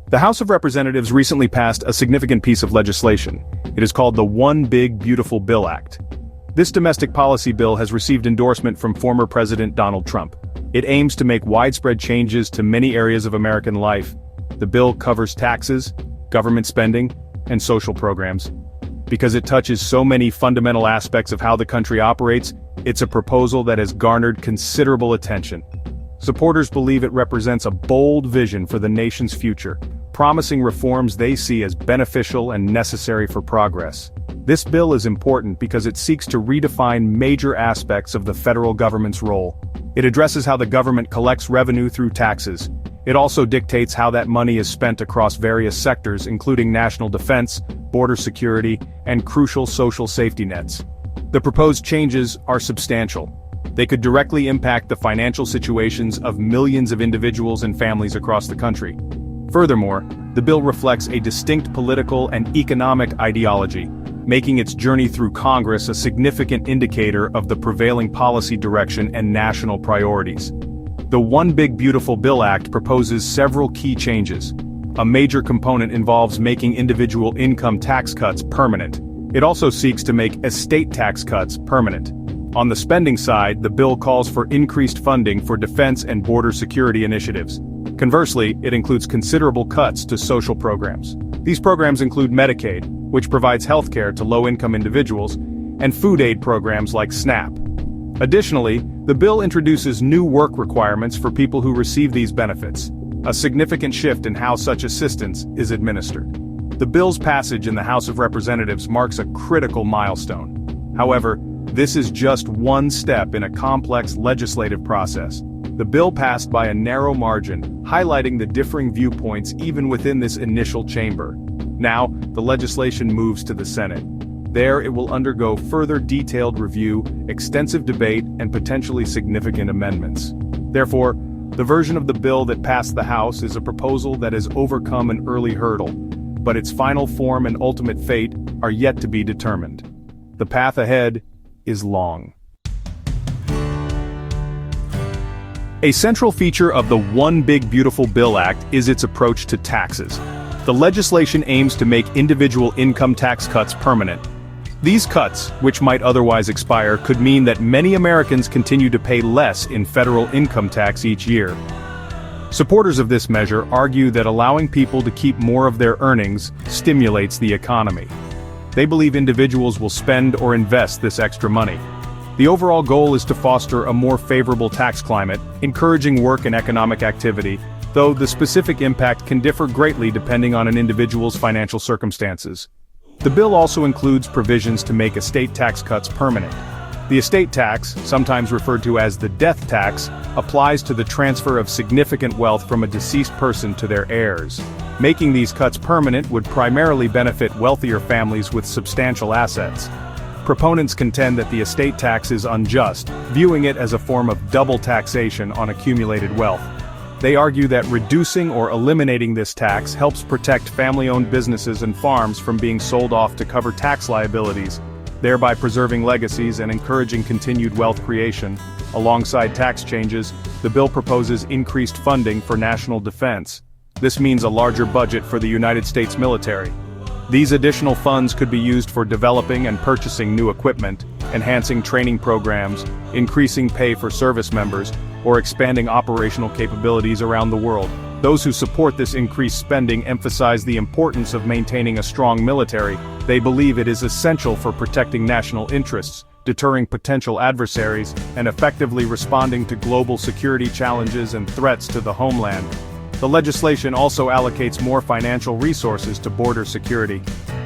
The House of Representatives recently passed a significant piece of legislation. It is called the One Big Beautiful Bill Act. This domestic policy bill has received endorsement from former President Donald Trump. It aims to make widespread changes to many areas of American life. The bill covers taxes, government spending, and social programs. Because it touches so many fundamental aspects of how the country operates, it's a proposal that has garnered considerable attention. Supporters believe it represents a bold vision for the nation's future, promising reforms they see as beneficial and necessary for progress. This bill is important because it seeks to redefine major aspects of the federal government's role. It addresses how the government collects revenue through taxes. It also dictates how that money is spent across various sectors, including national defense, border security, and crucial social safety nets. The proposed changes are substantial. They could directly impact the financial situations of millions of individuals and families across the country. Furthermore, the bill reflects a distinct political and economic ideology, making its journey through Congress a significant indicator of the prevailing policy direction and national priorities. The One Big Beautiful Bill Act proposes several key changes. A major component involves making individual income tax cuts permanent. It also seeks to make estate tax cuts permanent. On the spending side, the bill calls for increased funding for defense and border security initiatives. Conversely, it includes considerable cuts to social programs. These programs include Medicaid, which provides health care to low-income individuals, and food aid programs like SNAP. Additionally, the bill introduces new work requirements for people who receive these benefits, a significant shift in how such assistance is administered. The bill's passage in the House of Representatives marks a critical milestone. However, this is just one step in a complex legislative process. The bill passed by a narrow margin, highlighting the differing viewpoints even within this initial chamber. Now, the legislation moves to the Senate. There it will undergo further detailed review, extensive debate, and potentially significant amendments. Therefore, the version of the bill that passed the House is a proposal that has overcome an early hurdle, but its final form and ultimate fate are yet to be determined. The path ahead is long. A central feature of the One Big Beautiful Bill Act is its approach to taxes. The legislation aims to make individual income tax cuts permanent. These cuts, which might otherwise expire, could mean that many Americans continue to pay less in federal income tax each year. Supporters of this measure argue that allowing people to keep more of their earnings stimulates the economy. They believe individuals will spend or invest this extra money. The overall goal is to foster a more favorable tax climate, encouraging work and economic activity, though the specific impact can differ greatly depending on an individual's financial circumstances. The bill also includes provisions to make estate tax cuts permanent. The estate tax, sometimes referred to as the death tax, applies to the transfer of significant wealth from a deceased person to their heirs. Making these cuts permanent would primarily benefit wealthier families with substantial assets. Proponents contend that the estate tax is unjust, viewing it as a form of double taxation on accumulated wealth. They argue that reducing or eliminating this tax helps protect family-owned businesses and farms from being sold off to cover tax liabilities, thereby preserving legacies and encouraging continued wealth creation. Alongside tax changes, the bill proposes increased funding for national defense. This means a larger budget for the United States military. These additional funds could be used for developing and purchasing new equipment, enhancing training programs, increasing pay for service members, or expanding operational capabilities around the world. Those who support this increased spending emphasize the importance of maintaining a strong military. They believe it is essential for protecting national interests, deterring potential adversaries, and effectively responding to global security challenges and threats to the homeland. The legislation also allocates more financial resources to border security.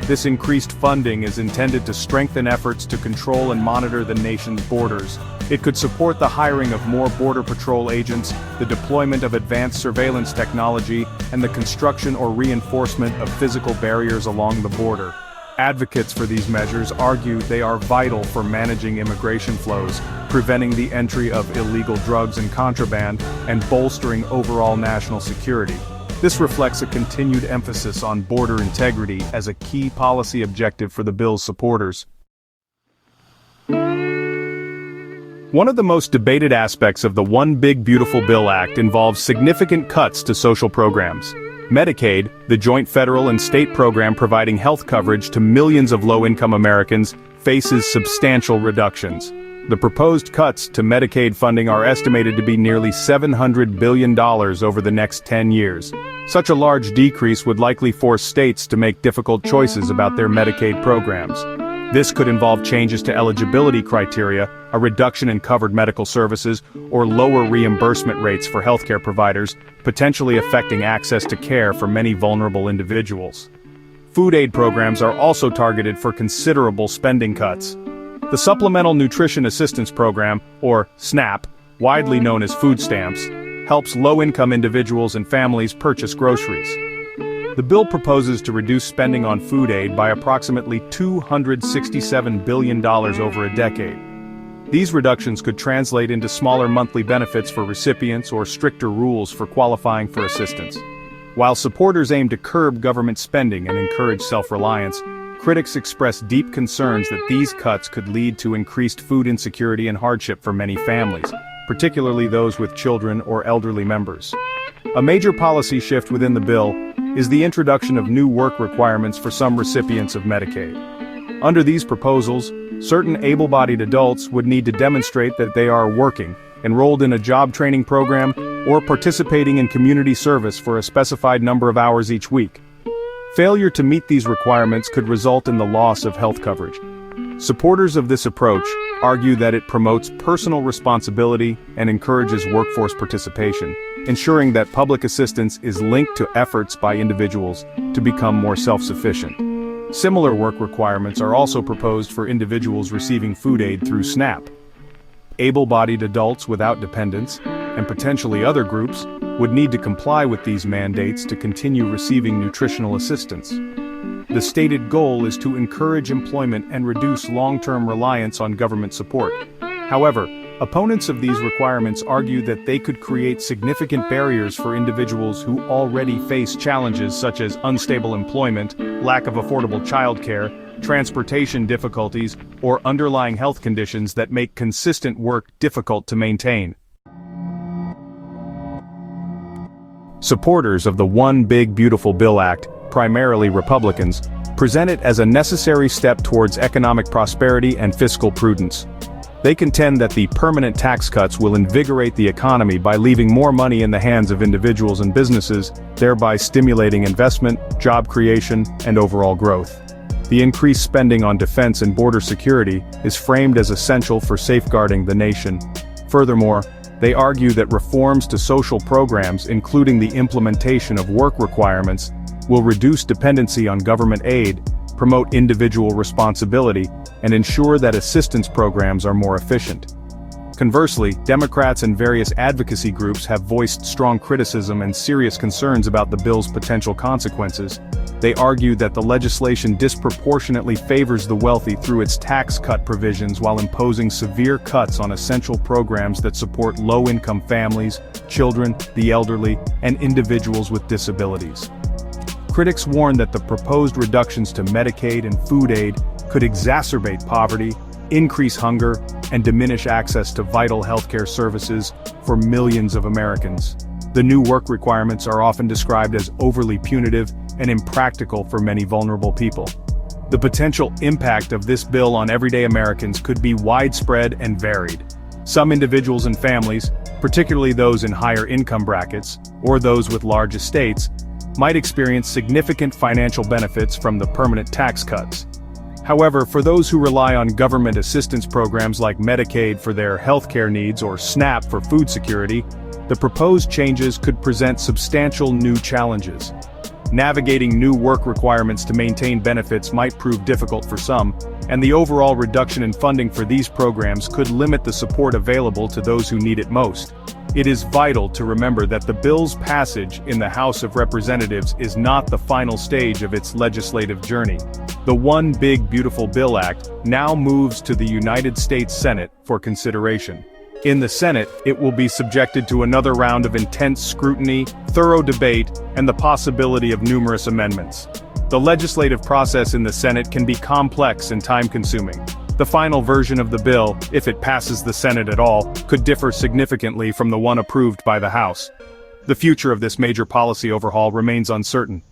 This increased funding is intended to strengthen efforts to control and monitor the nation's borders. It could support the hiring of more Border Patrol agents, the deployment of advanced surveillance technology, and the construction or reinforcement of physical barriers along the border. Advocates for these measures argue they are vital for managing immigration flows, preventing the entry of illegal drugs and contraband, and bolstering overall national security. This reflects a continued emphasis on border integrity as a key policy objective for the bill's supporters. One of the most debated aspects of the One Big Beautiful Bill Act involves significant cuts to social programs. Medicaid, the joint federal and state program providing health coverage to millions of low-income Americans, faces substantial reductions. The proposed cuts to Medicaid funding are estimated to be nearly $700 billion over the next 10 years. Such a large decrease would likely force states to make difficult choices about their Medicaid programs. This could involve changes to eligibility criteria, a reduction in covered medical services, or lower reimbursement rates for healthcare providers, potentially affecting access to care for many vulnerable individuals. Food aid programs are also targeted for considerable spending cuts. The Supplemental Nutrition Assistance Program, or SNAP, widely known as food stamps, helps low-income individuals and families purchase groceries. The bill proposes to reduce spending on food aid by approximately $267 billion over a decade. These reductions could translate into smaller monthly benefits for recipients or stricter rules for qualifying for assistance. While supporters aim to curb government spending and encourage self-reliance, critics express deep concerns that these cuts could lead to increased food insecurity and hardship for many families, particularly those with children or elderly members. A major policy shift within the bill is the introduction of new work requirements for some recipients of Medicaid. Under these proposals, certain able-bodied adults would need to demonstrate that they are working, enrolled in a job training program, or participating in community service for a specified number of hours each week. Failure to meet these requirements could result in the loss of health coverage. Supporters of this approach argue that it promotes personal responsibility and encourages workforce participation, ensuring that public assistance is linked to efforts by individuals to become more self-sufficient. Similar work requirements are also proposed for individuals receiving food aid through SNAP. Able-bodied adults without dependents, and potentially other groups, would need to comply with these mandates to continue receiving nutritional assistance. The stated goal is to encourage employment and reduce long-term reliance on government support. However, opponents of these requirements argue that they could create significant barriers for individuals who already face challenges such as unstable employment, lack of affordable childcare, transportation difficulties, or underlying health conditions that make consistent work difficult to maintain. Supporters of the One Big Beautiful Bill Act, primarily Republicans, present it as a necessary step towards economic prosperity and fiscal prudence. They contend that the permanent tax cuts will invigorate the economy by leaving more money in the hands of individuals and businesses, thereby stimulating investment, job creation, and overall growth. The increased spending on defense and border security is framed as essential for safeguarding the nation. Furthermore, they argue that reforms to social programs, including the implementation of work requirements, will reduce dependency on government aid, promote individual responsibility, and ensure that assistance programs are more efficient. Conversely, Democrats and various advocacy groups have voiced strong criticism and serious concerns about the bill's potential consequences. They argue that the legislation disproportionately favors the wealthy through its tax cut provisions while imposing severe cuts on essential programs that support low-income families, children, the elderly, and individuals with disabilities. Critics warn that the proposed reductions to Medicaid and food aid could exacerbate poverty, increase hunger, and diminish access to vital healthcare services for millions of Americans. The new work requirements are often described as overly punitive and impractical for many vulnerable people. The potential impact of this bill on everyday Americans could be widespread and varied. Some individuals and families, particularly those in higher income brackets, or those with large estates, might experience significant financial benefits from the permanent tax cuts. However, for those who rely on government assistance programs like Medicaid for their healthcare needs or SNAP for food security, the proposed changes could present substantial new challenges. Navigating new work requirements to maintain benefits might prove difficult for some, and the overall reduction in funding for these programs could limit the support available to those who need it most. It is vital to remember that the bill's passage in the House of Representatives is not the final stage of its legislative journey. The One Big Beautiful Bill Act now moves to the United States Senate for consideration. In the Senate, it will be subjected to another round of intense scrutiny, thorough debate, and the possibility of numerous amendments. The legislative process in the Senate can be complex and time-consuming. The final version of the bill, if it passes the Senate at all, could differ significantly from the one approved by the House. The future of this major policy overhaul remains uncertain.